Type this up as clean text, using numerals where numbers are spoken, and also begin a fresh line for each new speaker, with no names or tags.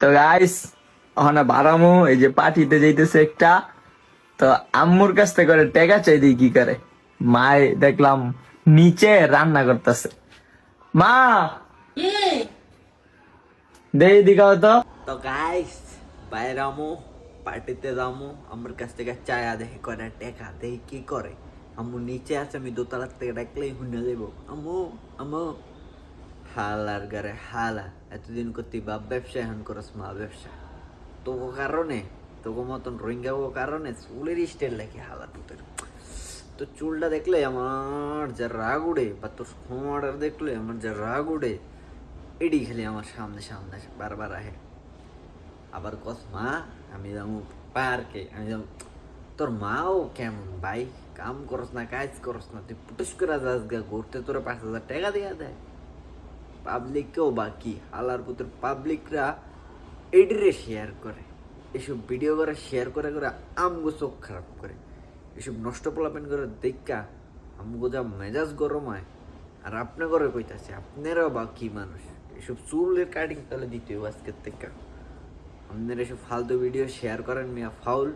তো গাইস ওখানে বারামু এই যে পার্টিতে যাইতেছে একটা। তো আম্মুর কাছ থেকে করে টেকা চাই দিই কি করে। মায় দেখলাম নিচে রান্না করতেছে। মা দেই দিকাও তো।
তো গাইস বাইরে আমু পার্টিতে যামু আমার কাছ থেকে চায়া দেখে করে টেকা দেখি কি করে। আম্মু নিচে আছে, আমি দোতলার থেকে ডাকলেই হুনে যাবো আম্মু আম্মু। হালার গারে হালা, এতদিন করতে বাপ ব্যবসা, এখন করস মা ব্যবসা। তোকে কারণে তোকে মতন রোহিঙ্গা কারণে চুলের স্টাইল লাগে হালা তোদের। তো চুলটা দেখলে আমার যা রাগ উড়ে, বা তোর হোমার দেখলে আমার যা রাগ উড়ে, এডি খালি আমার সামনে সামনে বারবার আহে। আবার কস মা আমি যাবো পার্কে, আমি যাবো। তোর মাও কেমন ভাই, কাম করস না কাজ করস না, তুই পুটুস করে যাস গা ঘুরতে, তোর 5,000 টাকা দিয়া দেয়। পাবলিককেও বাকি হালার পুত্র পাবলিকরা এডিরে শেয়ার করে, এসব ভিডিও করে শেয়ার করে করে আমগো চোখ খারাপ করে, এসব নষ্ট পোলাপেন করে দেখা আমগো যা মেজাজ গরম হয়। আর আপনি করে কইতাছে আপনারাও বাকি মানুষ, এসব চুলের কাটিং তাহলে দিতে হবে আজকের থেকে। আপনারা এসব ফালতু ভিডিও শেয়ার করেন মিয়া ফাউল।